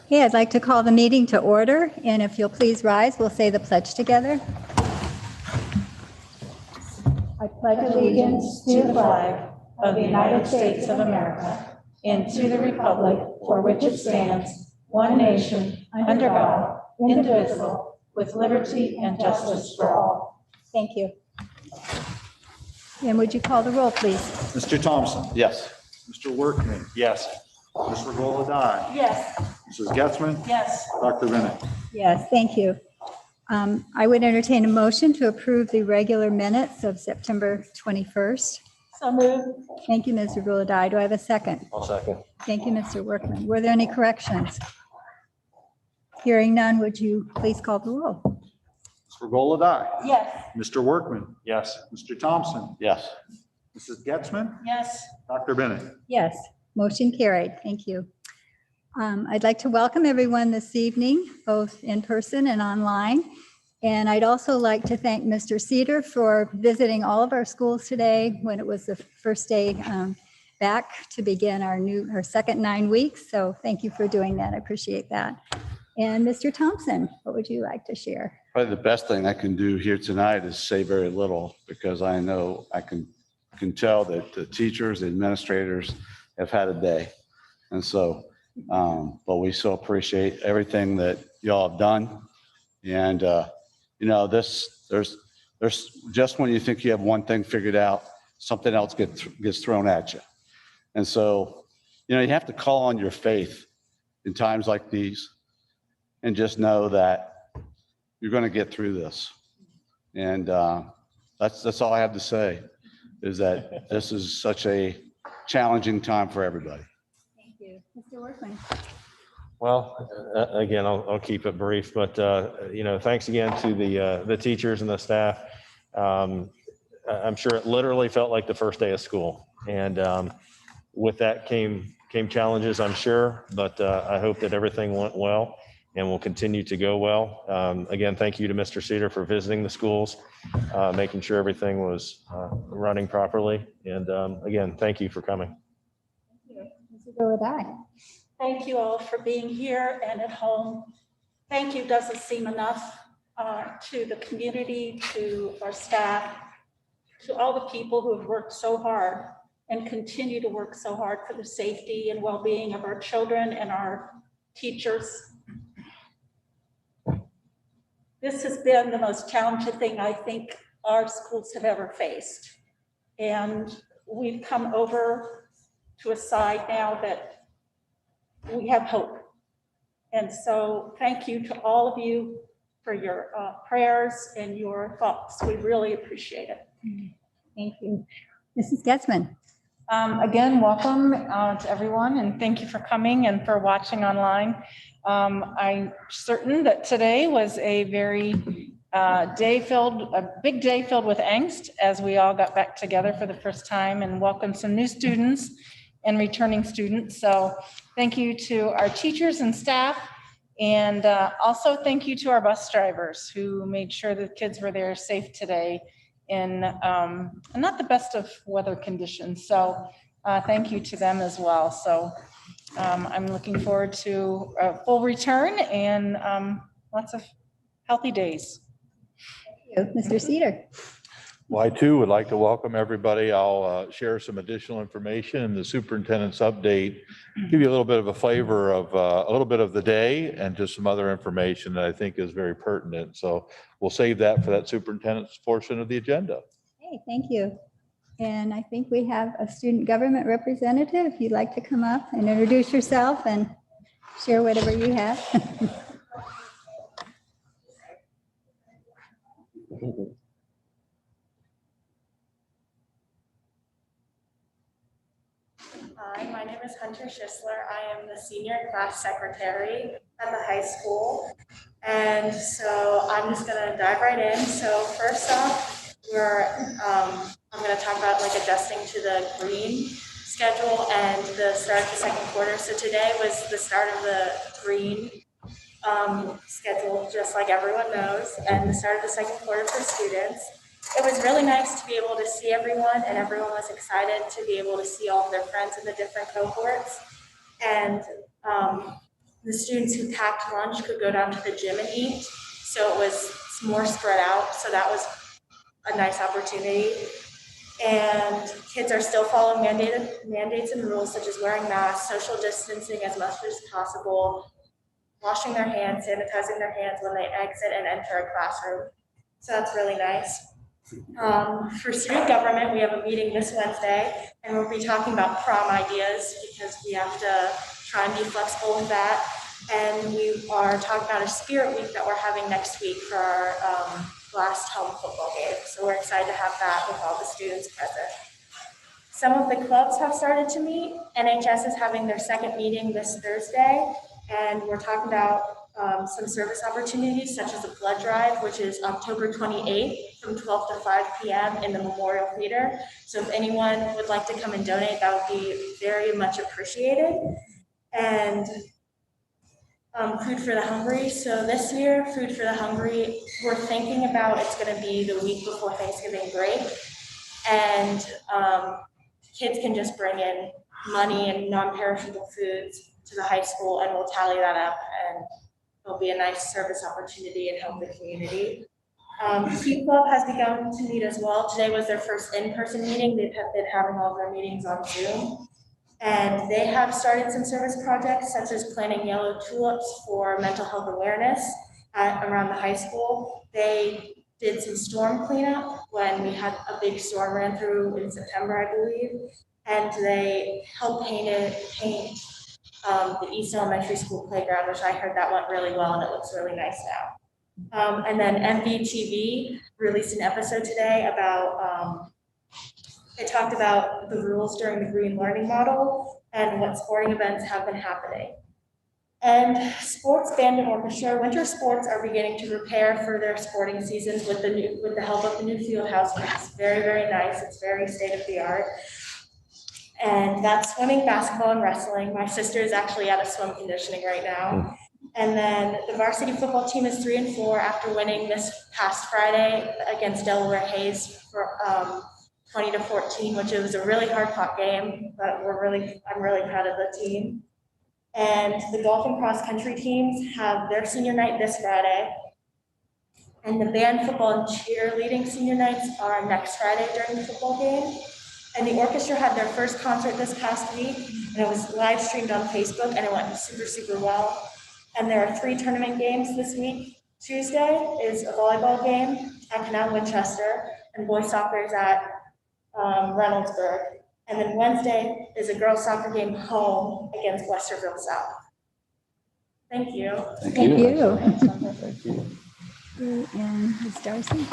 Okay, I'd like to call the meeting to order, and if you'll please rise, we'll say the pledge together. I pledge Allegiance to the flag of the United States of America and to the republic for which it stands, one nation, under God, indivisible, with liberty and justice for all. Thank you. And would you call the roll, please? Mr. Thompson? Yes. Mr. Workman? Yes. Ms. Regola-Dye? Yes. Mrs. Getzman? Yes. Dr. Bennett? Yes, thank you. I would entertain a motion to approve the regular minutes of September 21st. So moved. Thank you, Ms. Regola-Dye. Do I have a second? I'll second. Thank you, Mr. Workman. Were there any corrections? Hearing none, would you please call the roll? Ms. Regola-Dye? Yes. Mr. Workman? Yes. Mr. Thompson? Yes. Mrs. Getzman? Yes. Dr. Bennett? Yes, motion carried. Thank you. I'd like to welcome everyone this evening, both in person and online. And I'd also like to thank Mr. Cedar for visiting all of our schools today when it was the first day back to begin our second 9 weeks. So thank you for doing that. I appreciate that. And Mr. Thompson, what would you like to share? Probably the best thing I can do here tonight is say very little, because I know I can tell that the teachers, the administrators have had a day. And so, but we so appreciate everything that y'all have done. And, you know, there's just when you think you have one thing figured out, something else gets thrown at you. And so, you know, you have to call on your faith in times like these and just know that you're going to get through this. And that's all I have to say, is that this is such a challenging time for everybody. Thank you. Mr. Workman. Well, again, I'll keep it brief, but you know, thanks again to the teachers and the staff. I'm sure it literally felt like the first day of school, and with that came challenges, I'm sure, but I hope that everything went well and will continue to go well. Again, thank you to Mr. Cedar for visiting the schools, making sure everything was running properly, and again, thank you for coming. Thank you. Mr. Regola-Dye. Thank you all for being here and at home. Thank you doesn't seem enough to the community, to our staff, to all the people who have worked so hard and continue to work so hard for the safety and well-being of our children and our teachers. This has been the most challenging thing I think our schools have ever faced. And we've come over to a side now that we have hope. And so thank you to all of you for your prayers and your thoughts. We really appreciate it. Thank you. Mrs. Getzman. Again, welcome to everyone, and thank you for coming and for watching online. I'm certain that today was a very big day filled with angst as we all got back together for the first time and welcomed some new students and returning students. So thank you to our teachers and staff, and also thank you to our bus drivers who made sure the kids were there safe today in not the best of weather conditions. So thank you to them as well. So I'm looking forward to a full return and lots of healthy days. Thank you. Mr. Cedar. Well, I too would like to welcome everybody. I'll share some additional information in the superintendent's update, give you a little bit of a flavor of a little bit of the day and just some other information that I think is very pertinent. So we'll save that for that superintendent's portion of the agenda. Hey, thank you. And I think we have a student government representative. If you'd like to come up and introduce yourself and share whatever you have. Hi, my name is Hunter Schisler. I am the senior class secretary at the high school. And so I'm just gonna dive right in. So first off, I'm gonna talk about like adjusting to the green schedule and the start of the second quarter. So today was the start of the green schedule, just like everyone knows, and the start of the second quarter for students. It was really nice to be able to see everyone, and everyone was excited to be able to see all of their friends in the different cohorts. And the students who packed lunch could go down to the gym and eat. So it was more spread out. So that was a nice opportunity. And kids are still following mandates and rules such as wearing masks, social distancing as much as possible, washing their hands, sanitizing their hands when they exit and enter a classroom. So that's really nice. For student government, we have a meeting this Wednesday, and we'll be talking about prom ideas because we have to try and be flexible with that. And we are talking about a spirit week that we're having next week for our last home football game. So we're excited to have that with all the students present. Some of the clubs have started to meet. NHS is having their second meeting this Thursday, and we're talking about some service opportunities such as a blood drive, which is October 28th from 12 to 5 p.m. in the Memorial Theater. So if anyone would like to come and donate, that would be very much appreciated. And Food for the Hungry. So this year, Food for the Hungry, we're thinking about it's going to be the week before Thanksgiving break. And kids can just bring in money and non-perishable foods to the high school, and we'll tally that up, and it'll be a nice service opportunity and help the community. Q Club has begun to meet as well. Today was their first in-person meeting. They've been having all of their meetings on Zoom. And they have started some service projects such as planting yellow tulips for mental health awareness around the high school. They did some storm cleanup when we had a big storm ran through in September, I believe. And they helped paint the East Elementary School playground, which I heard that went really well and it looks really nice now. And then MVTV released an episode today about it talked about the rules during the green learning model and what sporting events have been happening. And sports band and orchestra, winter sports are beginning to prepare for their sporting seasons with the help of the new field house, which is very, very nice. It's very state of the art. And that's swimming, basketball, and wrestling. My sister is actually out of swim conditioning right now. And then the varsity football team is 3-4 after winning this past Friday against Delaware Hayes for 20-14, which was a really hard fought game, but I'm really proud of the team. And the golf and cross country teams have their senior night this Friday. And the band, football, and cheerleading senior nights are next Friday during the football game. And the orchestra had their first concert this past week, and it was live streamed on Facebook, and it went super, super well. And there are 3 tournament games this week. Tuesday is a volleyball game at Canal Winchester, and boys soccer is at Reynoldsburg. And then Wednesday is a girls soccer game home against Westerville South. Thank you. Thank you. Thank you. And is Darcy?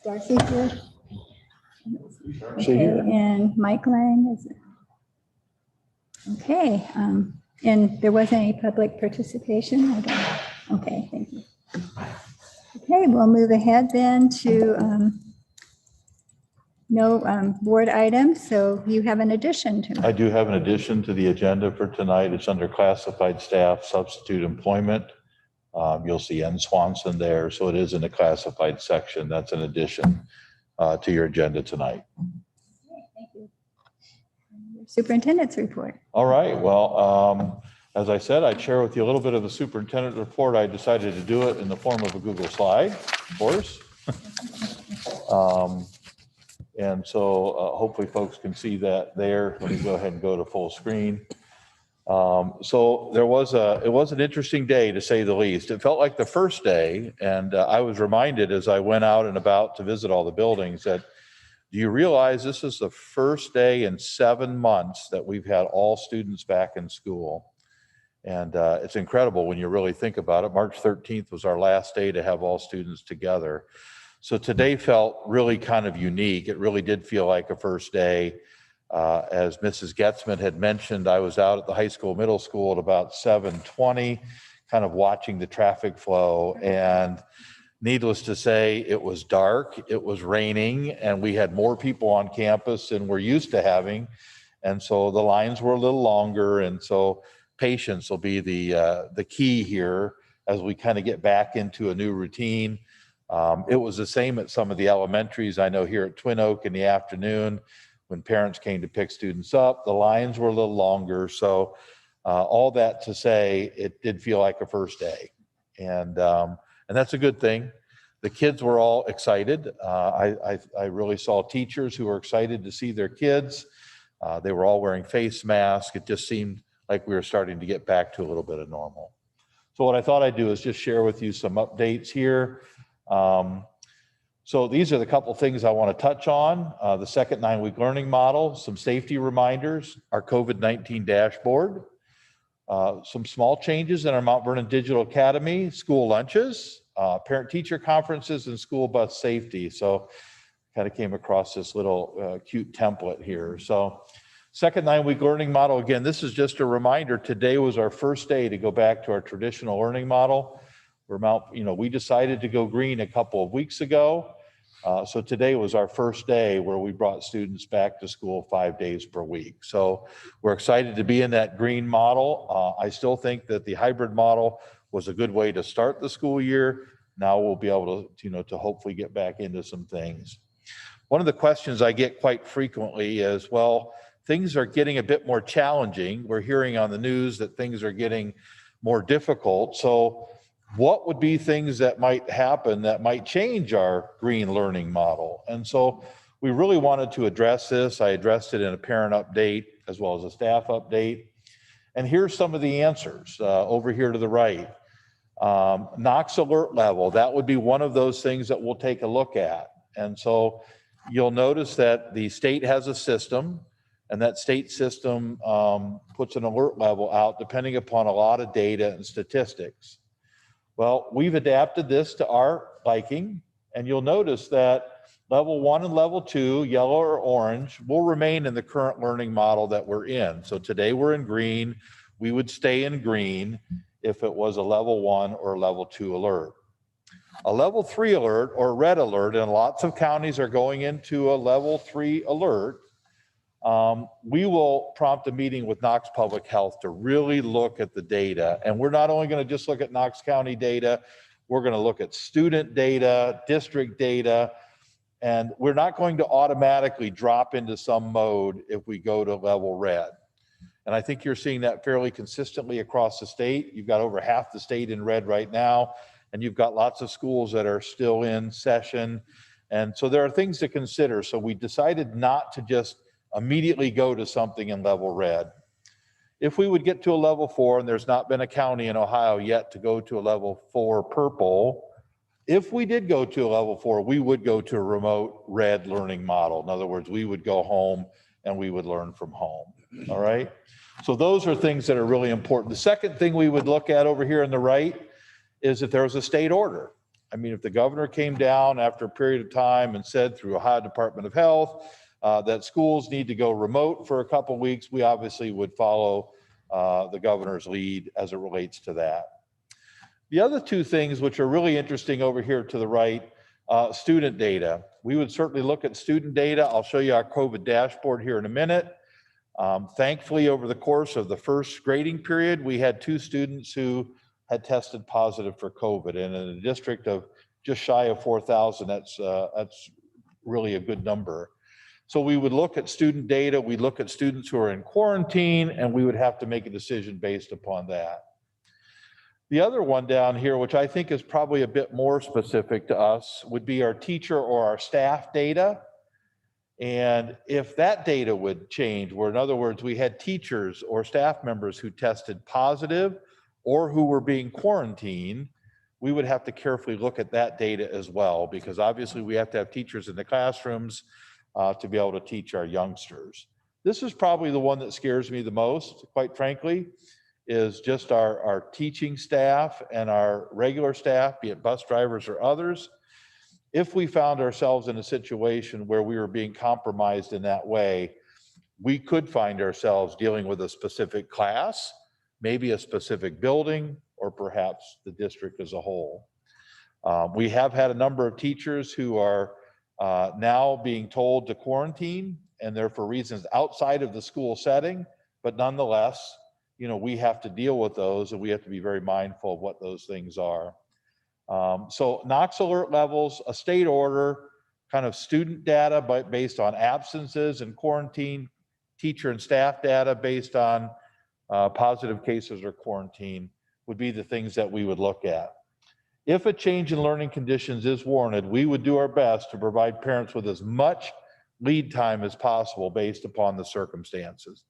Darcy here? See here. Okay, and Mike Lang is. Okay, and there wasn't any public participation? I don't. Okay, thank you. Okay, we'll move ahead then to no board items. So you have an addition to. I do have an addition to the agenda for tonight. It's under classified staff substitute employment. You'll see N. Swanson there. So it is in the classified section. That's an addition to your agenda tonight. Okay, thank you. Superintendent's report. All right. Well, as I said, I'd share with you a little bit of the superintendent report. I decided to do it in the form of a Google slide, of course. And so hopefully folks can see that there. Let me go ahead and go to full screen. So it was an interesting day, to say the least. It felt like the first day, and I was reminded as I went out and about to visit all the buildings that, do you realize this is the first day in 7 months that we've had all students back in school? And it's incredible when you really think about it. March 13th was our last day to have all students together. So today felt really kind of unique. It really did feel like a first day. As Mrs. Getzman had mentioned, I was out at the high school, middle school at about 7:20, kind of watching the traffic flow. And needless to say, it was dark, it was raining, and we had more people on campus than we're used to having. And so the lines were a little longer. And so patience will be the key here as we kind of get back into a new routine. It was the same at some of the elementaries. I know here at Twin Oak in the afternoon, when parents came to pick students up, the lines were a little longer. So all that to say, it did feel like a first day. And that's a good thing. The kids were all excited. I really saw teachers who were excited to see their kids. They were all wearing face masks. It just seemed like we were starting to get back to a little bit of normal. So what I thought I'd do is just share with you some updates here. So these are the couple things I want to touch on. The second 9-week learning model, some safety reminders, our COVID-19 dashboard, some small changes in our Mount Vernon Digital Academy, school lunches, parent-teacher conferences, and school bus safety. So kind of came across this little cute template here. So second 9-week learning model, again, this is just a reminder. Today was our first day to go back to our traditional learning model. We decided to go green a couple of weeks ago. So today was our first day where we brought students back to school 5 days per week. So we're excited to be in that green model. I still think that the hybrid model was a good way to start the school year. Now we'll be able to, to hopefully get back into some things. One of the questions I get quite frequently is, well, things are getting a bit more challenging. We're hearing on the news that things are getting more difficult. So what would be things that might happen that might change our green learning model? And so we really wanted to address this. I addressed it in a parent update as well as a staff update. And here's some of the answers over here to the right. Knox alert level, that would be one of those things that we'll take a look at. And so you'll notice that the state has a system, and that state system puts an alert level out depending upon a lot of data and statistics. Well, we've adapted this to our liking, and you'll notice that level 1 and level 2, yellow or orange, will remain in the current learning model that we're in. So today we're in green. We would stay in green if it was a level 1 or level 2 alert. A level 3 alert or red alert, and lots of counties are going into a level 3 alert. We will prompt a meeting with Knox Public Health to really look at the data. And we're not only going to just look at Knox County data, we're going to look at student data, district data, and we're not going to automatically drop into some mode if we go to level red. And I think you're seeing that fairly consistently across the state. You've got over half the state in red right now, and you've got lots of schools that are still in session. And so there are things to consider. So we decided not to just immediately go to something in level red. If we would get to a level 4, and there's not been a county in Ohio yet to go to a level 4 purple, if we did go to a level 4, we would go to a remote red learning model. In other words, we would go home and we would learn from home. All right. So those are things that are really important. The second thing we would look at over here on the right is if there was a state order. I mean, if the governor came down after a period of time and said through Ohio Department of Health that schools need to go remote for a couple of weeks, we obviously would follow the governor's lead as it relates to that. The other two things which are really interesting over here to the right, student data. We would certainly look at student data. I'll show you our COVID dashboard here in a minute. Thankfully, over the course of the first grading period, we had 2 students who had tested positive for COVID, and in a district of just shy of 4,000, that's really a good number. So we would look at student data, we look at students who are in quarantine, and we would have to make a decision based upon that. The other one down here, which I think is probably a bit more specific to us, would be our teacher or our staff data. And if that data would change, where in other words, we had teachers or staff members who tested positive or who were being quarantined, we would have to carefully look at that data as well, because obviously we have to have teachers in the classrooms to be able to teach our youngsters. This is probably the one that scares me the most, quite frankly, is just our teaching staff and our regular staff, be it bus drivers or others. If we found ourselves in a situation where we were being compromised in that way, we could find ourselves dealing with a specific class, maybe a specific building, or perhaps the district as a whole. We have had a number of teachers who are now being told to quarantine, and they're for reasons outside of the school setting, but nonetheless, we have to deal with those, and we have to be very mindful of what those things are. So Knox alert levels, a state order, kind of student data, but based on absences and quarantine, teacher and staff data based on positive cases or quarantine would be the things that we would look at. If a change in learning conditions is warranted, we would do our best to provide parents with as much lead time as possible based upon the circumstances.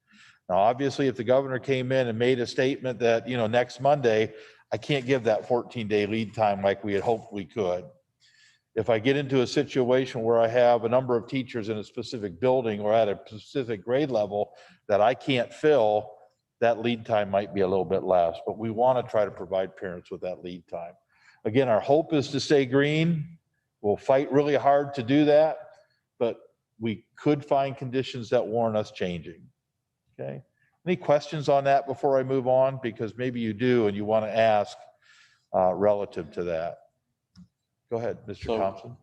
Now, obviously, if the governor came in and made a statement that, next Monday, I can't give that 14-day lead time like we had hoped we could. If I get into a situation where I have a number of teachers in a specific building or at a specific grade level that I can't fill, that lead time might be a little bit less, but we want to try to provide parents with that lead time. Again, our hope is to stay green. We'll fight really hard to do that, but we could find conditions that warrant us changing. Okay. Any questions on that before I move on? Because maybe you do and you want to ask relative to that. Go ahead, Mr. So, Thompson.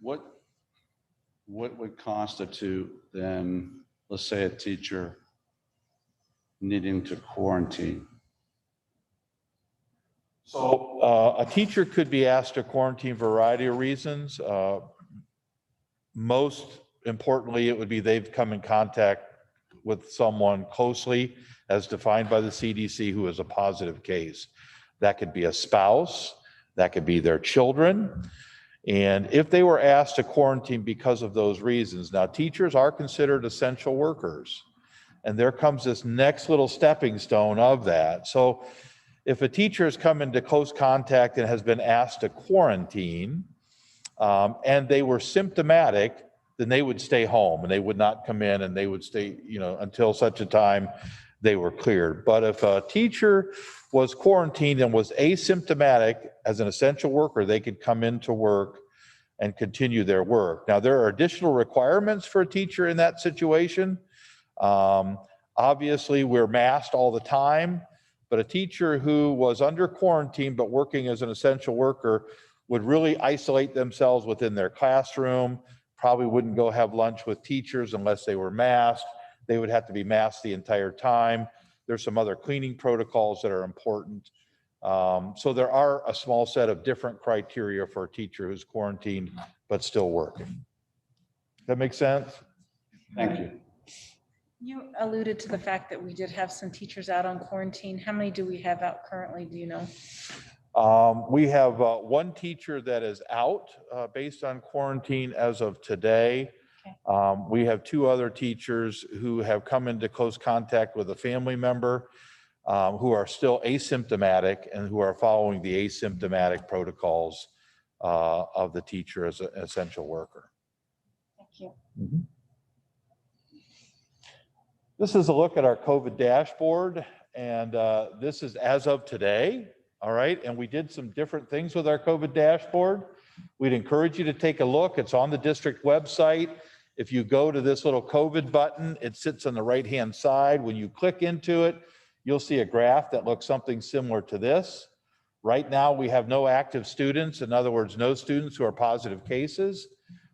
What would constitute then, let's say, a teacher needing to quarantine? So a teacher could be asked to quarantine for a variety of reasons. Most importantly, it would be they've come in contact with someone closely as defined by the CDC who is a positive case. That could be a spouse, that could be their children. And if they were asked to quarantine because of those reasons, now teachers are considered essential workers. And there comes this next little stepping stone of that. So if a teacher has come into close contact and has been asked to quarantine, and they were symptomatic, then they would stay home and they would not come in, and they would stay, until such a time they were cleared. But if a teacher was quarantined and was asymptomatic as an essential worker, they could come into work and continue their work. Now, there are additional requirements for a teacher in that situation. Obviously, we're masked all the time, but a teacher who was under quarantine but working as an essential worker would really isolate themselves within their classroom, probably wouldn't go have lunch with teachers unless they were masked. They would have to be masked the entire time. There's some other cleaning protocols that are important. So there are a small set of different criteria for a teacher who's quarantined but still working. That make sense? Thank you. You alluded to the fact that we did have some teachers out on quarantine. How many do we have out currently? Do you know? We have one teacher that is out based on quarantine as of today. Okay. We have two other teachers who have come into close contact with a family member who are still asymptomatic and who are following the asymptomatic protocols of the teacher as an essential worker. Thank you. Mm-hmm. This is a look at our COVID dashboard, and this is as of today. All right, and we did some different things with our COVID dashboard. We'd encourage you to take a look. It's on the district website. If you go to this little COVID button, it sits on the right-hand side. When you click into it, you'll see a graph that looks something similar to this. Right now, we have no active students. In other words, no students who are positive cases.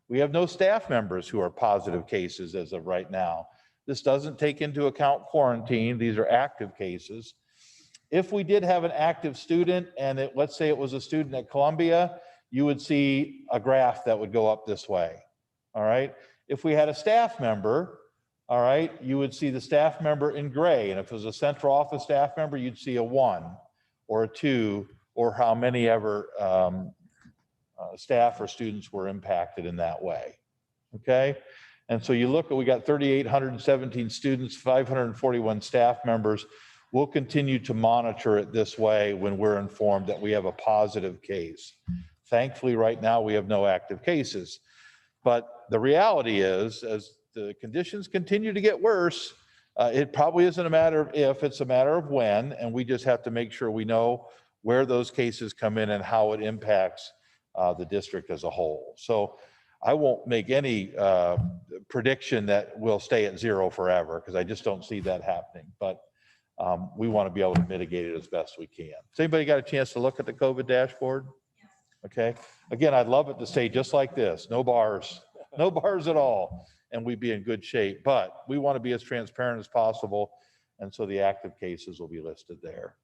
We have no staff members who are positive cases as of right now. This doesn't take into account quarantine. These are active cases. If we did have an active student, and let's say it was a student at Columbia, you would see a graph that would go up this way. All right. If we had a staff member, all right, you would see the staff member in gray. And if it was a central office staff member, you'd see a 1 or a 2, or how many ever staff or students were impacted in that way. Okay. And so you look at, we got 3,817 students, 541 staff members. We'll continue to monitor it this way when we're informed that we have a positive case. Thankfully, right now, we have no active cases. But the reality is, as the conditions continue to get worse, it probably isn't a matter of if, it's a matter of when, and we just have to make sure we know where those cases come in and how it impacts the district as a whole. So I won't make any prediction that we'll stay at 0 forever, because I just don't see that happening. But we want to be able to mitigate it as best we can. Has anybody got a chance to look at the COVID dashboard? Okay. Again, I'd love it to stay just like this. No bars at all. And we'd be in good shape. But we want to be as transparent as possible. And so the active cases will be listed there.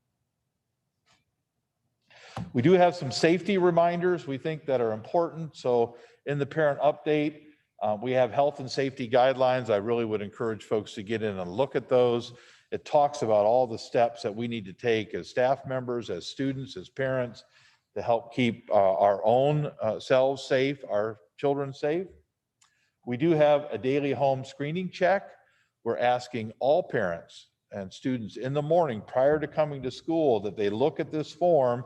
We do have some safety reminders we think that are important. So in the parent update, we have health and safety guidelines. I really would encourage folks to get in and look at those. It talks about all the steps that we need to take as staff members, as students, as parents, to help keep our own selves safe, our children safe. We do have a daily home screening check. We're asking all parents and students in the morning prior to coming to school that they look at this form,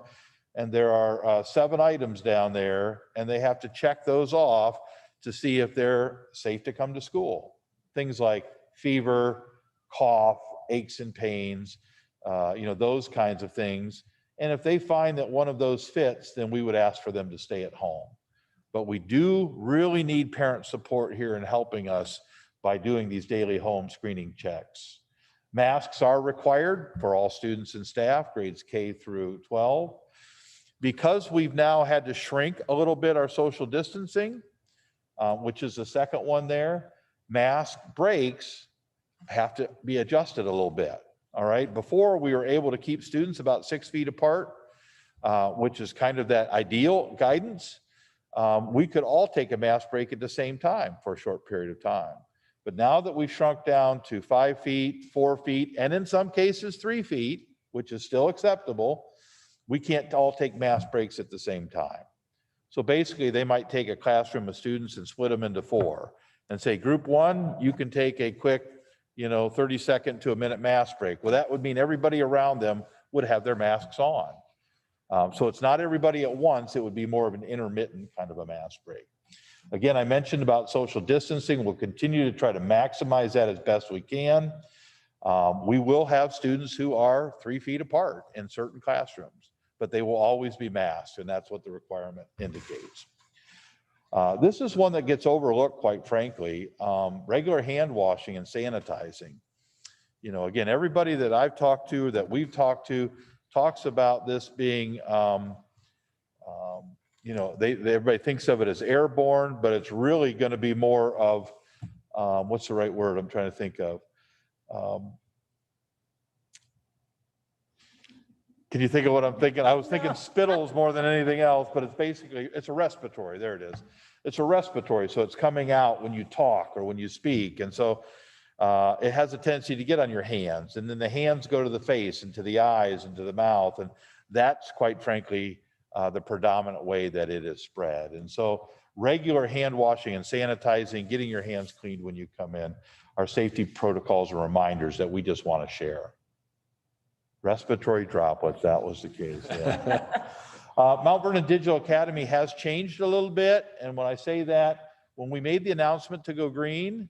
and there are 7 items down there, and they have to check those off to see if they're safe to come to school. Things like fever, cough, aches and pains, those kinds of things. And if they find that one of those fits, then we would ask for them to stay at home. But we do really need parent support here in helping us by doing these daily home screening checks. Masks are required for all students and staff, grades K through 12. Because we've now had to shrink a little bit our social distancing, which is the second one there, mask breaks have to be adjusted a little bit. All right. Before, we were able to keep students about 6 feet apart, which is kind of that ideal guidance. We could all take a mask break at the same time for a short period of time. But now that we've shrunk down to 5 feet, 4 feet, and in some cases 3 feet, which is still acceptable, we can't all take mask breaks at the same time. So basically, they might take a classroom of students and split them into 4 and say, group 1, you can take a quick 30-second to a minute mask break. Well, that would mean everybody around them would have their masks on. So it's not everybody at once. It would be more of an intermittent kind of a mask break. Again, I mentioned about social distancing. We'll continue to try to maximize that as best we can. We will have students who are 3 feet apart in certain classrooms, but they will always be masked, and that's what the requirement indicates. This is one that gets overlooked, quite frankly, regular hand washing and sanitizing. Again, everybody that I've talked to, that we've talked to, talks about this being, everybody thinks of it as airborne, but it's really going to be more of, what's the right word I'm trying to think of? Can you think of what I'm thinking? I was thinking spittles more than anything else, but it's a respiratory. There it is. It's a respiratory. So it's coming out when you talk or when you speak. And so it has a tendency to get on your hands, and then the hands go to the face and to the eyes and to the mouth. And that's, quite frankly, the predominant way that it is spread. And so regular hand washing and sanitizing, getting your hands cleaned when you come in, are safety protocols and reminders that we just want to share. Respiratory droplets, that was the case. Yeah. Mount Vernon Digital Academy has changed a little bit. And when I say that, when we made the announcement to go green,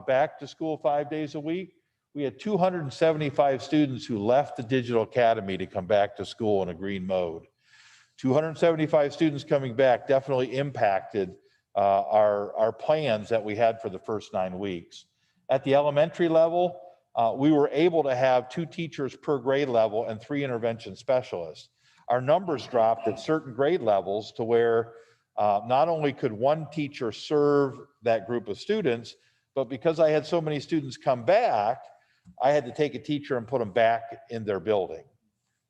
back to school 5 days a week, we had 275 students who left the Digital Academy to come back to school in a green mode. 275 students coming back definitely impacted our plans that we had for the first 9 weeks. At the elementary level, we were able to have 2 teachers per grade level and 3 intervention specialists. Our numbers dropped at certain grade levels to where not only could 1 teacher serve that group of students, but because I had so many students come back, I had to take a teacher and put them back in their building.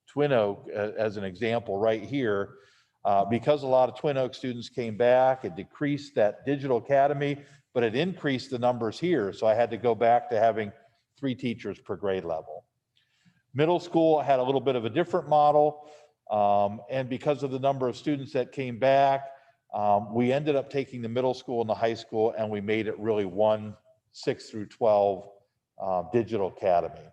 Twin Oak, as an example right here, because a lot of Twin Oak students came back, it decreased that Digital Academy, but it increased the numbers here. So I had to go back to having 3 teachers per grade level. Middle school had a little bit of a different model. And because of the number of students that came back, we ended up taking the middle school and the high school, and we made it really one 6 through 12 Digital Academy.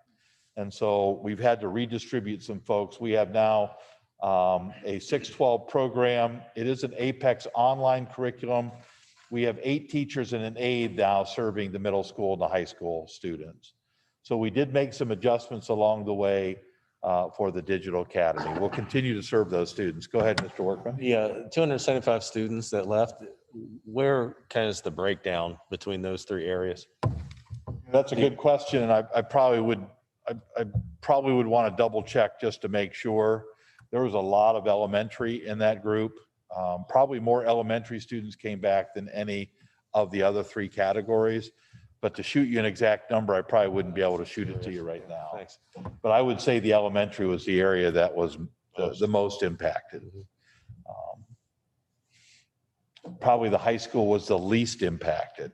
And so we've had to redistribute some folks. We have now a 612 program. It is an Apex online curriculum. We have 8 teachers and an aide now serving the middle school and the high school students. So we did make some adjustments along the way for the Digital Academy. We'll continue to serve those students. Go ahead, Mr. Workman. Yeah, 275 students that left. Where kind of is the breakdown between those 3 areas? That's a good question, and I probably would want to double check just to make sure. There was a lot of elementary in that group. Probably more elementary students came back than any of the other 3 categories. But to shoot you an exact number, I probably wouldn't be able to shoot it to you right now. Thanks. But I would say the elementary was the area that was the most impacted. Probably the high school was the least impacted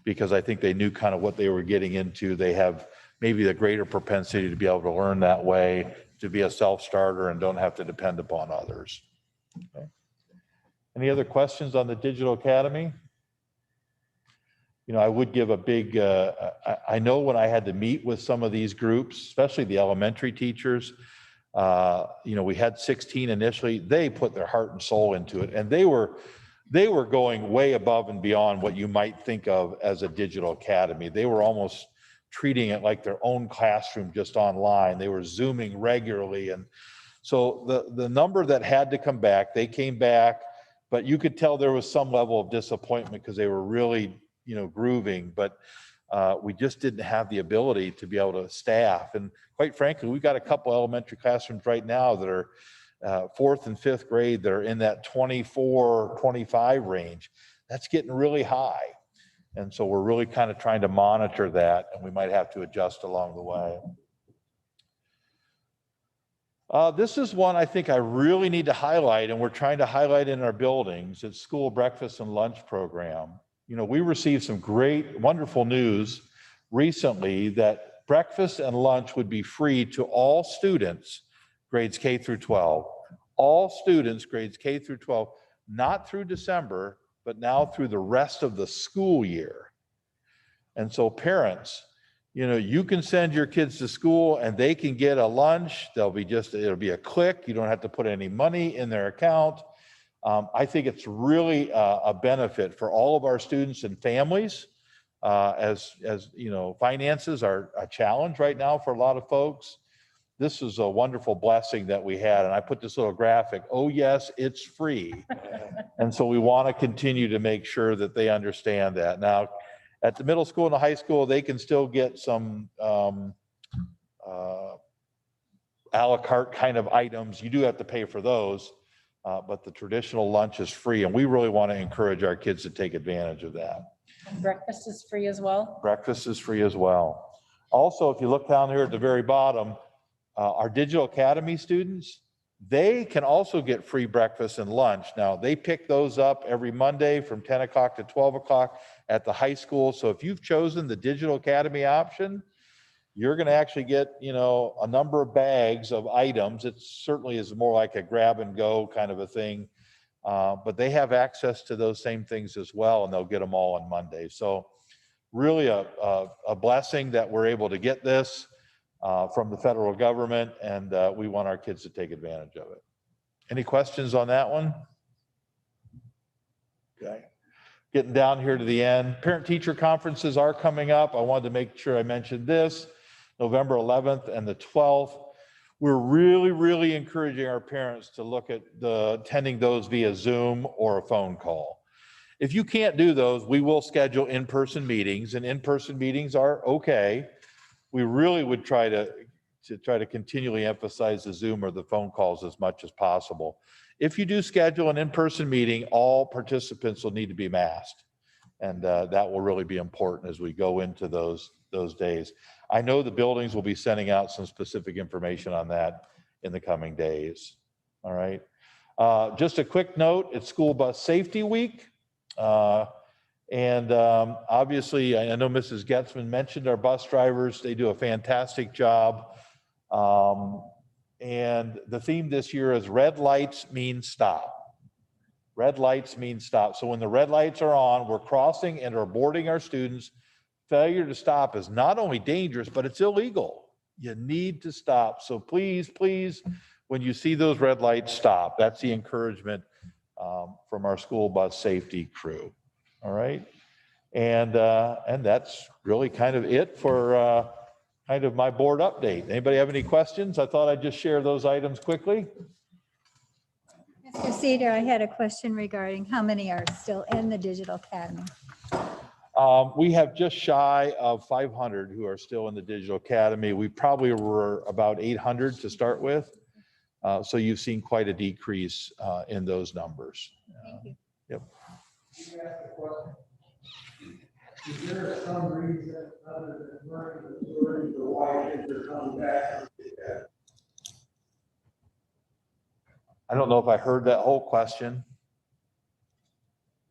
because I think they knew kind of what they were getting into. They have maybe the greater propensity to be able to learn that way, to be a self-starter and don't have to depend upon others. Okay. Any other questions on the Digital Academy? You know, I would give a big, I know when I had to meet with some of these groups, especially the elementary teachers, you know, we had 16 initially, they put their heart and soul into it. And they were going way above and beyond what you might think of as a digital academy. They were almost treating it like their own classroom just online. They were Zooming regularly. And so the number that had to come back, they came back, but you could tell there was some level of disappointment because they were really, you know, grooving, but we just didn't have the ability to be able to staff. And quite frankly, we've got a couple elementary classrooms right now that are 4th and 5th grade that are in that 24, 25 range. That's getting really high. And so we're really kind of trying to monitor that, and we might have to adjust along the way. This is one I think I really need to highlight, and we're trying to highlight in our buildings. It's school breakfast and lunch program. You know, we received some great, wonderful news recently that breakfast and lunch would be free to all students, grades K through 12. All students, grades K through 12, not through December, but now through the rest of the school year. And so parents, you know, you can send your kids to school and they can get a lunch. It'll be a click. You don't have to put any money in their account. I think it's really a benefit for all of our students and families. As you know, finances are a challenge right now for a lot of folks. This is a wonderful blessing that we had. And I put this little graphic, oh yes, it's free. And so we want to continue to make sure that they understand that. Now, at the middle school and the high school, they can still get some a la carte kind of items. You do have to pay for those, but the traditional lunch is free. And we really want to encourage our kids to take advantage of that. Breakfast is free as well. Breakfast is free as well. Also, if you look down here at the very bottom, our Digital Academy students, they can also get free breakfast and lunch. Now, they pick those up every Monday from 10 o'clock to 12 o'clock at the high school. So if you've chosen the Digital Academy option, you're going to actually get, you know, a number of bags of items. It certainly is more like a grab and go kind of a thing. But they have access to those same things as well, and they'll get them all on Monday. So really a blessing that we're able to get this from the federal government, and we want our kids to take advantage of it. Any questions on that one? Okay. Getting down here to the end. Parent-teacher conferences are coming up. I wanted to make sure I mentioned this. November 11th and the 12th. We're really, really encouraging our parents to look at attending those via Zoom or a phone call. If you can't do those, we will schedule in-person meetings, and in-person meetings are okay. We really would try to continually emphasize the Zoom or the phone calls as much as possible. If you do schedule an in-person meeting, all participants will need to be masked. And that will really be important as we go into those days. I know the buildings will be sending out some specific information on that in the coming days. All right. Just a quick note, it's School Bus Safety Week. Obviously, I know Mrs. Getzman mentioned our bus drivers. They do a fantastic job. And the theme this year is red lights mean stop. Red lights mean stop. So when the red lights are on, we're crossing and are boarding our students. Failure to stop is not only dangerous, but it's illegal. You need to stop. So please, please, when you see those red lights, stop. That's the encouragement from our school bus safety crew. All right. And that's really kind of it for kind of my board update. Anybody have any questions? I thought I'd just share those items quickly. Mr. Cedar, I had a question regarding how many are still in the Digital Academy. We have just shy of 500 who are still in the Digital Academy. We probably were about 800 to start with. So you've seen quite a decrease in those numbers. Thank you. Yep. Is there some reason other than learning the story to why kids are coming back? I don't know if I heard that whole question.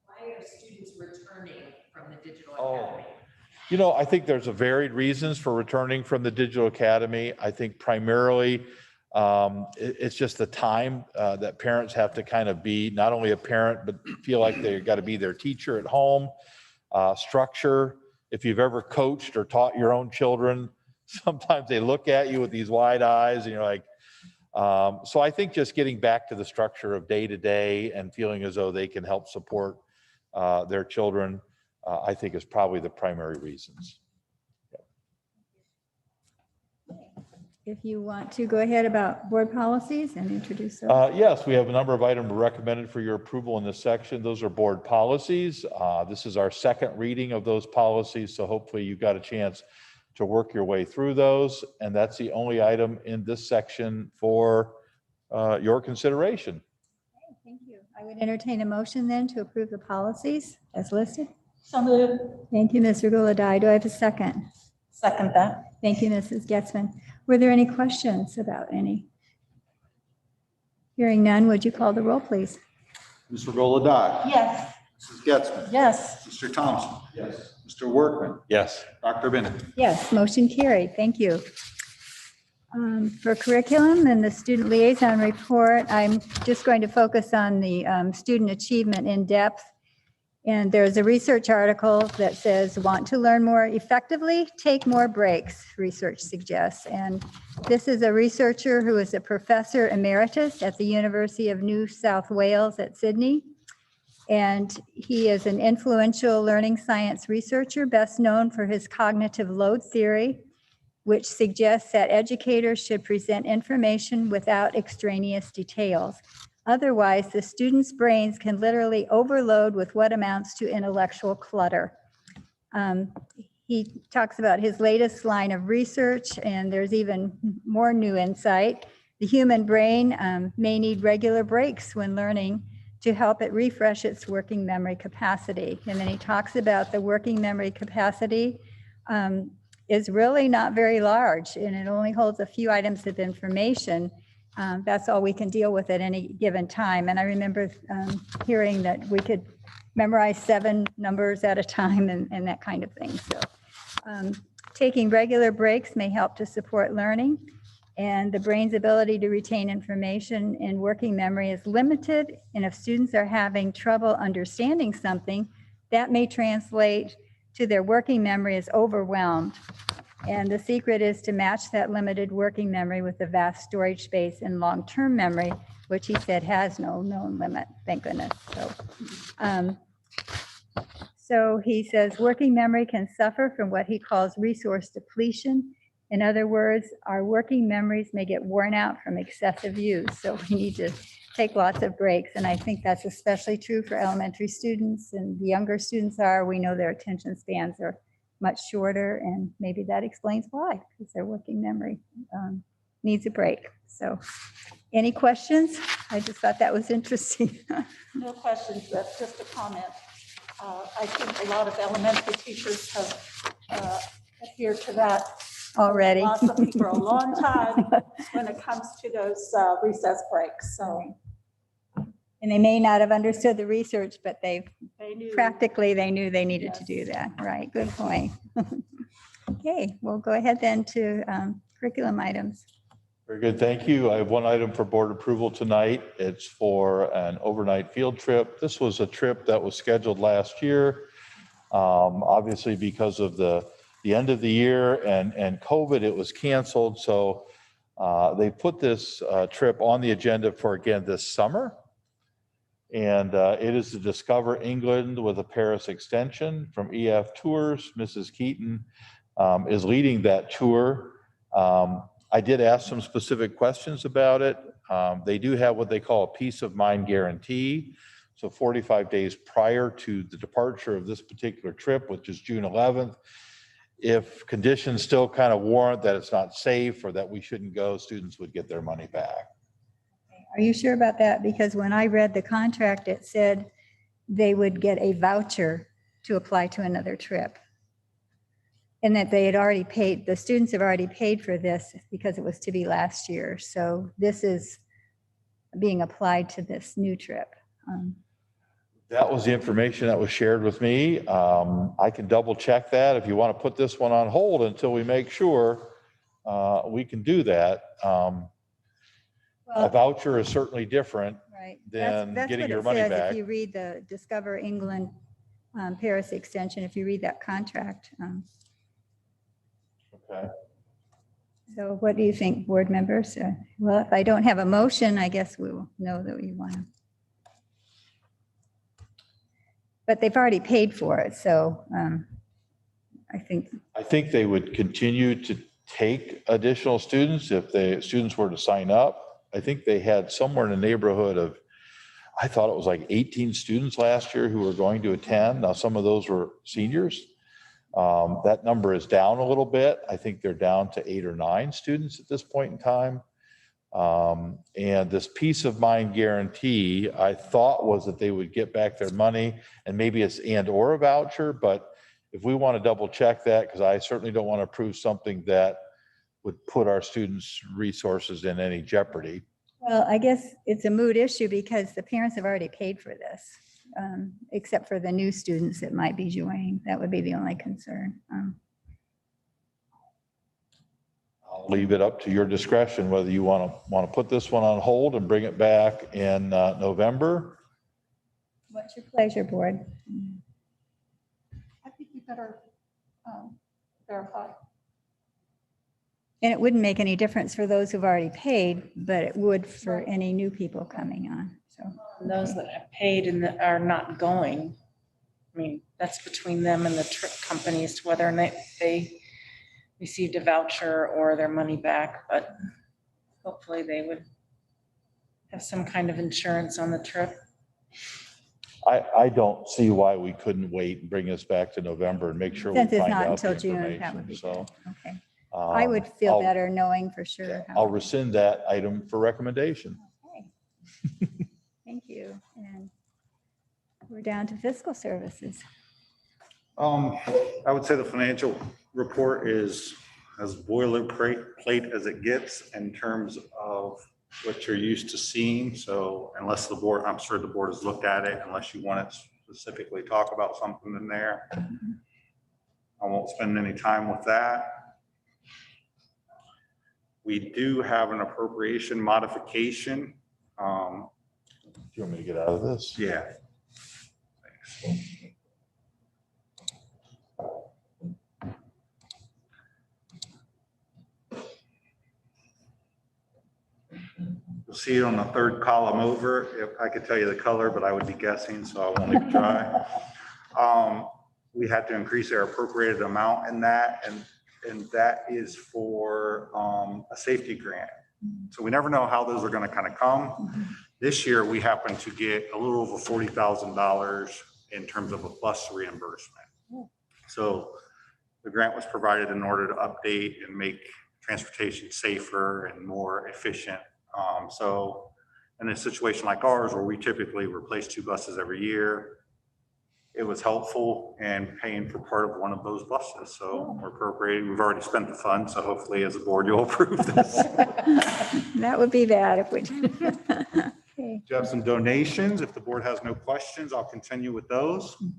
Why are students returning from the Digital Oh. Academy? You know, I think there's a varied reasons for returning from the Digital Academy. I think primarily it's just the time that parents have to kind of be not only a parent, but feel like they've got to be their teacher at home. Structure, if you've ever coached or taught your own children, sometimes they look at you with these wide eyes and you're like, so I think just getting back to the structure of day to day and feeling as though they can help support their children, I think is probably the primary reasons. If you want to go ahead about board policies and introduce those. Yes, we have a number of items recommended for your approval in this section. Those are board policies. This is our second reading of those policies, so hopefully you got a chance to work your way through those. And that's the only item in this section for your consideration. Okay, thank you. I would entertain a motion then to approve the policies as listed. So moved. Thank you, Mr. Gulladye. Do I have a second? Second that. Thank you, Mrs. Getzman. Were there any questions about any? Hearing none, would you call the roll, please? Mr. Gulladye. Yes. Mrs. Getzman. Yes. Mr. Thompson. Yes. Mr. Workman. Yes. Dr. Bennett. Yes, motion carried. Thank you. For curriculum and the student liaison report, I'm just going to focus on the student achievement in depth. And there's a research article that says, want to learn more effectively, take more breaks, research suggests. And this is a researcher who is a professor emeritus at the University of New South Wales at Sydney. And he is an influential learning science researcher, best known for his cognitive load theory, which suggests that educators should present information without extraneous details. Otherwise, the students' brains can literally overload with what amounts to intellectual clutter. He talks about his latest line of research, and there's even more new insight. The human brain may need regular breaks when learning to help it refresh its working memory capacity. And then he talks about the working memory capacity is really not very large, and it only holds a few items of information. That's all we can deal with at any given time. And I remember hearing that we could memorize 7 numbers at a time and that kind of thing. So taking regular breaks may help to support learning, and the brain's ability to retain information in working memory is limited. And if students are having trouble understanding something, that may translate to their working memory as overwhelmed. And the secret is to match that limited working memory with the vast storage space in long-term memory, which he said has no known limit, thank goodness. So he says working memory can suffer from what he calls resource depletion. In other words, our working memories may get worn out from excessive use. So we need to take lots of breaks. And I think that's especially true for elementary students, and the younger students we know their attention spans are much shorter, and maybe that explains why, because their working memory needs a break. So any questions? I just thought that was interesting. No questions, that's just a comment. I think a lot of elementary teachers have adhered to that Already. philosophy for a long time when it comes to those recess breaks, so. And they may not have understood the research, but they knew. practically, they knew they needed to do that. Right, good point. Okay, we'll go ahead then to curriculum items. Very good, thank you. I have one item for board approval tonight. It's for an overnight field trip. This was a trip that was scheduled last year. Obviously, because of the end of the year and COVID, it was canceled. So they put this trip on the agenda for, again, this summer. And it is to Discover England with a Paris extension from EF Tours. Mrs. Keaton is leading that tour. I did ask some specific questions about it. They do have what they call a peace of mind guarantee. So 45 days prior to the departure of this particular trip, which is June 11th, if conditions still kind of warrant that it's not safe or that we shouldn't go, students would get their money back. Are you sure about that? Because when I read the contract, it said they would get a voucher to apply to another trip. And that they had already paid, the students have already paid for this because it was to be last year. So this is being applied to this new trip. That was the information that was shared with me. I can double check that. If you want to put this one on hold until we make sure, we can do that. A Well, voucher is certainly different. right. than That's getting what your it money says. back. If you read the Discover England Paris extension, if you read that contract. Okay. So what do you think, board members? Well, if I don't have a motion, I guess we will know that we want to. But they've already paid for it, so I think they would continue to take additional students if the students were to sign up. I think they had somewhere in the neighborhood of, I thought it was like 18 students last year who were going to attend. Now, some of those were seniors. That number is down a little bit. I think they're down to 8 or 9 students at this point in time. And this peace of mind guarantee, I thought was that they would get back their money, and maybe it's and/or a voucher, but if we want to double check that, because I certainly don't want to approve something that would put our students' resources in any jeopardy. well, I guess it's a moot issue because the parents have already paid for this, except for the new students that might be joining. That would be the only concern. I'll leave it up to your discretion whether you want to put this one on hold and bring it back in November. What's your pleasure, board? I think we better verify. And it wouldn't make any difference for those who've already paid, but it would for any new people coming on, so. Those that have paid and that are not going, I mean, that's between them and the trip companies, whether or not they received a voucher or their money back, but hopefully they would have some kind of insurance on the trip. I don't see why we couldn't wait and bring this back to November and make sure we Since it's find not out the until June, that would information. be So good. Okay. I would feel I'll- better knowing for sure. how- I'll rescind that item for recommendation. Okay. Thank you. And we're down to fiscal services. I would say the financial report is as boilerplate as it gets in terms of what you're used to seeing. So unless the board, I'm sure the board has looked at it, unless you want to specifically talk about something in there. I won't spend any time with that. We do have an appropriation modification. Do you want me to get out of this? Yeah. Thanks. You'll see it on the third column over. If I could tell you the color, but I would be guessing, so I won't even try. We had to increase our appropriated amount in that, and that is for a safety grant. So we never know how those are going to kind of come. This year, we happen to get a little over $40,000 in terms of a bus reimbursement. So the grant was provided in order to update and make transportation safer and more efficient. So in a situation like ours, where we typically replace 2 buses every year, it was helpful in paying for part of one of those buses. So we're appropriating, we've already spent the funds, so hopefully as a board, you'll approve this. That would be bad if we did. Okay. We have some donations. If the board has no questions, I'll continue with those. We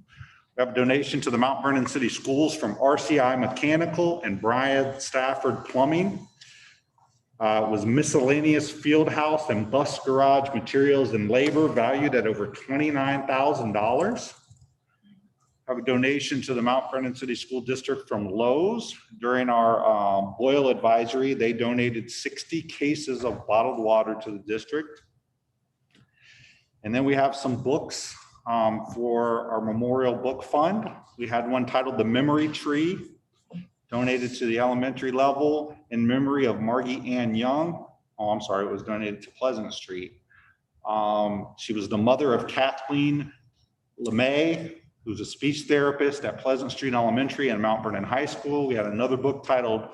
have a donation to the Mount Vernon City Schools from RCI Mechanical and Brian Stafford Plumbing. It was miscellaneous field house and bus garage materials and labor valued at over $29,000. Have a donation to the Mount Vernon City School District from Lowe's. During our boil advisory, they donated 60 cases of bottled water to the district. And then we have some books for our Memorial Book Fund. We had one titled The Memory Tree, donated to the elementary level in memory of Margie Ann Young. Oh, I'm sorry, it was donated to Pleasant Street. She was the mother of Kathleen LeMay, who's a speech therapist at Pleasant Street Elementary and Mount Vernon High School. We had another book titled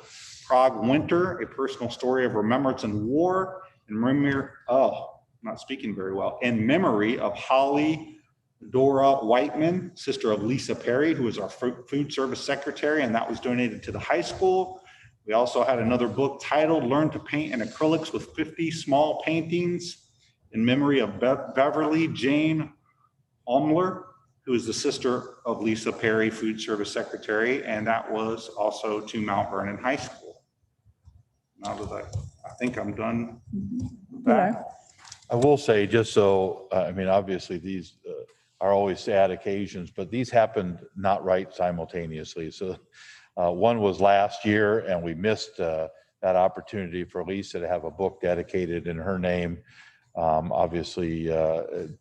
Prague Winter, a personal story of remembrance and war, in memory, I'm not speaking very well, in memory of Holly Dora Whiteman, sister of Lisa Perry, who is our food service secretary, and that was donated to the high school. We also had another book titled Learn to Paint in Acrylics with 50 Small Paintings. in memory of Beverly Jane Omler, who is the sister of Lisa Perry, Food Service Secretary, and that was also to Mount Vernon High School. Now that I think I'm done with that. I will say, just so, I mean, obviously, these are always sad occasions, but these happened not right simultaneously. So one was last year, and we missed that opportunity for Lisa to have a book dedicated in her name. Obviously,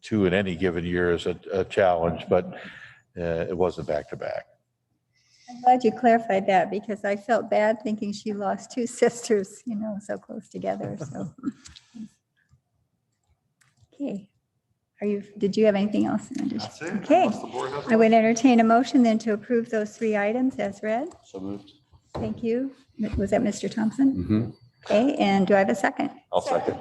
two in any given year is a challenge, but it wasn't back to back. I'm glad you clarified that because I felt bad thinking she lost two sisters, so close together, so. Okay. Did you have anything else? That's it. Okay. Unless the board has I would entertain a motion then to approve those 3 items as read. So moved. Thank you. Was that Mr. Thompson? Mm-hmm. Okay, and do I have a second? I'll second.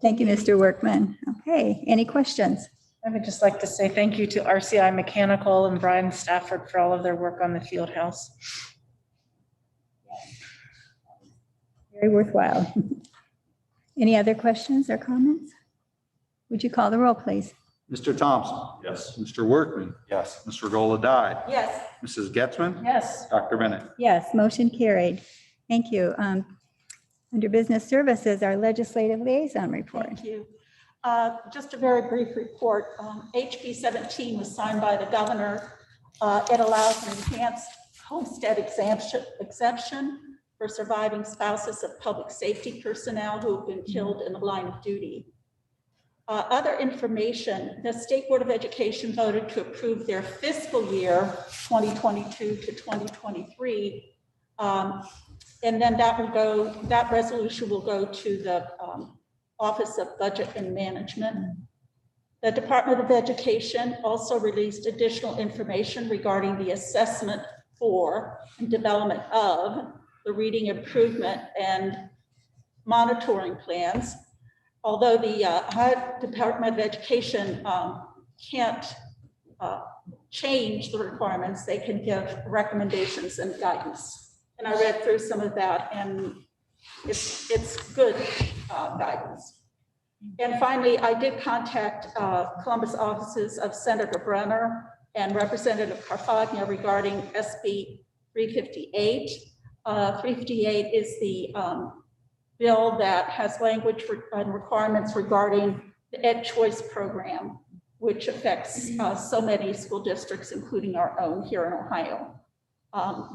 Thank you, Mr. Workman. Okay, any questions? I would just like to say thank you to RCI Mechanical and Brian Stafford for all of their work on the field house. Very worthwhile. Any other questions or comments? Would you call the roll, please? Mr. Thompson. Yes. Mr. Workman. Yes. Mr. Goladai. Yes. Mrs. Getzman. Yes. Dr. Bennett. Yes, motion carried. Thank you. Under Business Services, our Legislative Liaison Report. Thank you. Just a very brief report. HB 17 was signed by the governor. It allows an enhanced homestead exemption for surviving spouses of public safety personnel who have been killed in the line of duty. Other information, the State Board of Education voted to approve their fiscal year 2022 to 2023. And then that resolution will go to the Office of Budget and Management. The Department of Education also released additional information regarding the assessment for and development of the reading improvement and monitoring plans. Although the Ohio Department of Education can't change the requirements, they can give recommendations and guidance. And I read through some of that, and it's good guidance. And finally, I did contact Columbus offices of Senator Brenner and Representative Carfagna regarding SB 358. 358 is the bill that has language and requirements regarding the Ed Choice program, which affects so many school districts, including our own here in Ohio.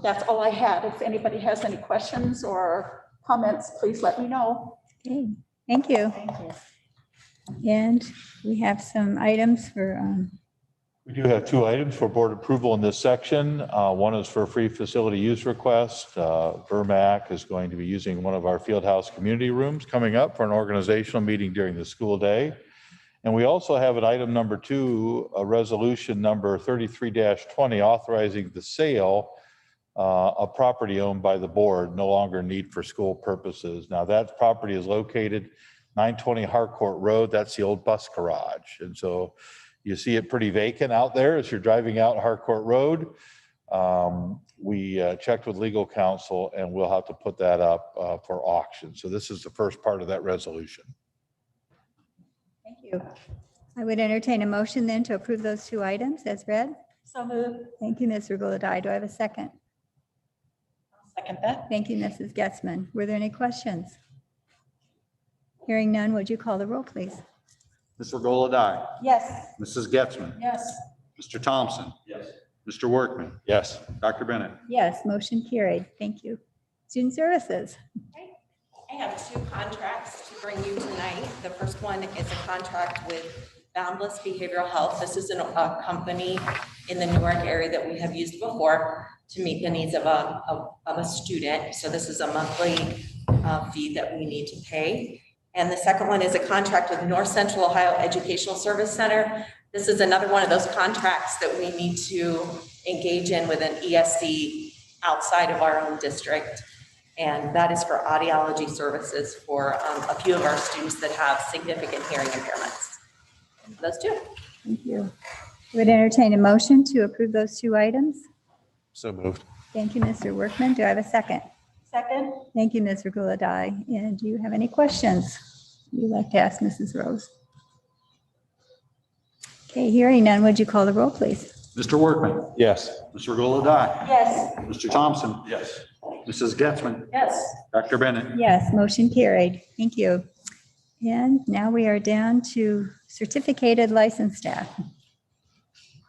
That's all I had. If anybody has any questions or comments, please let me know. Okay, thank you. Thank you. And we have some items for, We do have 2 items for board approval in this section. One is for a free facility use request. Vermac is going to be using one of our Fieldhouse community rooms coming up for an organizational meeting during the school day. And we also have an item number 2, a resolution number 33-20 authorizing the sale of property owned by the board, no longer need for school purposes. Now that property is located 920 Harcourt Road. That's the old bus garage. And so you see it pretty vacant out there as you're driving out Harcourt Road. We checked with legal counsel and we'll have to put that up for auction. So this is the first part of that resolution. thank you. I would entertain a motion then to approve those 2 items as read. So moved. Thank you, Mr. Goladai. Do I have a second? Second that. Thank you, Mrs. Getzman. Were there any questions? Hearing none, would you call the roll, please? Mr. Goladai. Yes. Mrs. Getzman. Yes. Mr. Thompson. Yes. Mr. Workman. Yes. Dr. Bennett. Yes, motion carried. Thank you. Student Services. I have 2 contracts to bring you tonight. The first one is a contract with Boundless Behavioral Health. This is a company in the Newark area that we have used before to meet the needs of a student. So this is a monthly fee that we need to pay. And the second one is a contract with North Central Ohio Educational Service Center. This is another one of those contracts that we need to engage in with an ESC outside of our own district. And that is for audiology services for a few of our students that have significant hearing impairments. Those 2. Thank you. I would entertain a motion to approve those 2 items. So moved. Thank you, Mr. Workman. Do I have a second? Second. Thank you, Mr. Goladai. And do you have any questions you'd like to ask Mrs. Rose? Okay, hearing none, would you call the roll, please? Mr. Workman. Yes. Mr. Gulladye. Yes. Mr. Thompson. Yes. Mrs. Getzmann. Yes. Dr. Bennett. Yes, motion carried. Thank you. And now we are down to certificated licensed staff.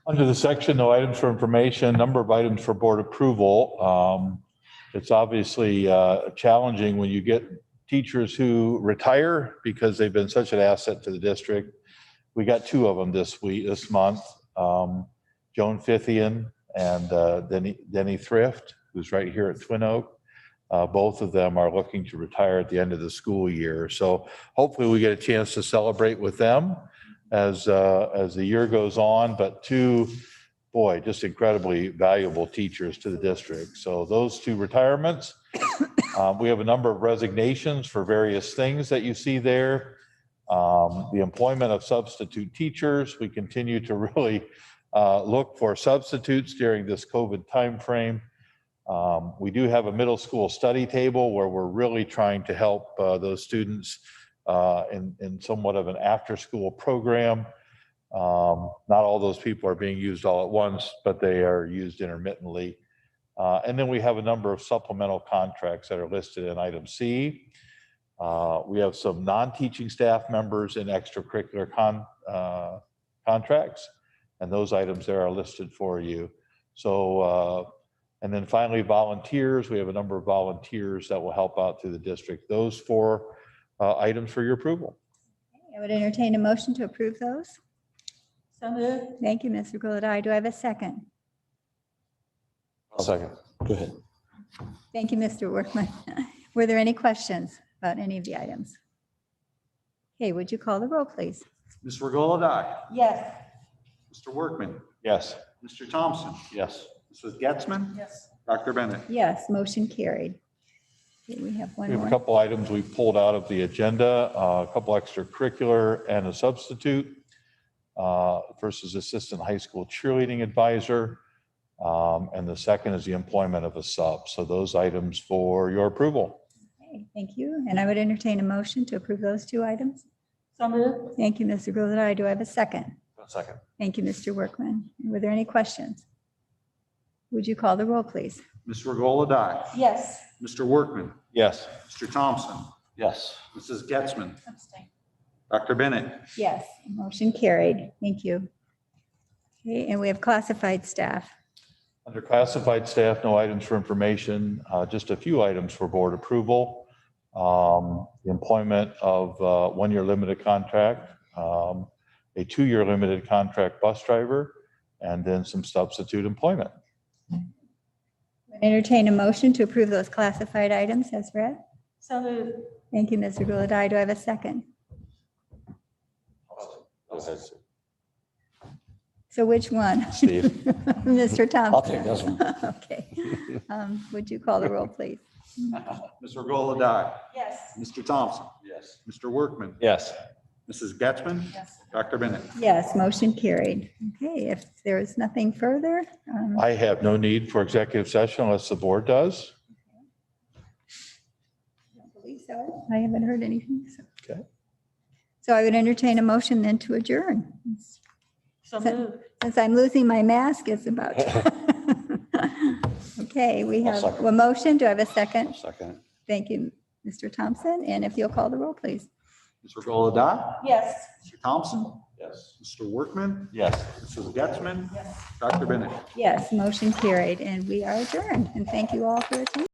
Under the section, no items for information, number of items for board approval. It's obviously challenging when you get teachers who retire because they've been such an asset to the district. We got 2 of them this month, Joan Fithian and Denny Thrift, who's right here at Twin Oak. Both of them are looking to retire at the end of the school year. So hopefully we get a chance to celebrate with them as the year goes on, but 2, boy, just incredibly valuable teachers to the district. So those 2 retirements, we have a number of resignations for various things that you see there. The employment of substitute teachers, we continue to really look for substitutes during this COVID timeframe. We do have a middle school study table where we're really trying to help those students in somewhat of an after-school program. Not all those people are being used all at once, but they are used intermittently. And then we have a number of supplemental contracts that are listed in item C. We have some non-teaching staff members in extracurricular contracts, and those items there are listed for you. So, and then finally, volunteers. We have a number of volunteers that will help out through the district. Those 4 items for your approval. I would entertain a motion to approve those. So moved. Thank you, Mr. Gulladye. Do I have a second? I'll second. Go ahead. Thank you, Mr. Workman. Were there any questions about any of the items? Okay, would you call the roll, please? Ms. Regola-Dye. Yes. Mr. Workman. Yes. Mr. Thompson. Yes. Mrs. Getzmann. Yes. Dr. Bennett. Yes, motion carried. Okay, we have We one have a more. couple items we pulled out of the agenda, a couple extracurricular and a substitute. First is assistant high school cheerleading advisor. And the second is the employment of a sub. So those items for your approval. Okay, thank you. And I would entertain a motion to approve those 2 items. So moved. Thank you, Mr. Gulladye. Do I have a second? Second. Thank you, Mr. Workman. Were there any questions? Would you call the roll, please? Ms. Regola-Dye. Yes. Mr. Workman. Yes. Mr. Thompson. Yes. Mrs. Getzmann. Abstain. Dr. Bennett. Yes, motion carried. Thank you. Okay, and we have classified staff. Under classified staff, no items for information, just a few items for board approval. The employment of 1-year limited contract, a 2-year limited contract bus driver, and then some substitute employment. Entertain a motion to approve those classified items as read. So moved. Thank you, Mr. Gulladye. Do I have a second? Go ahead. So which one? Steve. Mr. Thompson. I'll take this one. Okay. Would you call the roll, please? Ms. Regola-Dye. Yes. Mr. Thompson. Yes. Mr. Workman. Yes. Mrs. Getzmann. Yes. Dr. Bennett. Yes, motion carried. Okay, if there is nothing further, I have no need for executive session unless the board does. I don't believe so. I haven't heard anything. So. Okay. So I would entertain a motion then to adjourn. So moved. Since I'm losing my mask, it's about. Okay, we I'll have second. a motion. Do I have a second? Second. Thank you, Mr. Thompson. And if you'll call the roll, please. Ms. Regola-Dye. Yes. Mr. Thompson. Yes. Mr. Workman. Yes. Mrs. Getzmann. Yes. Dr. Bennett. Yes, motion carried, and we are adjourned. And thank you all for attending.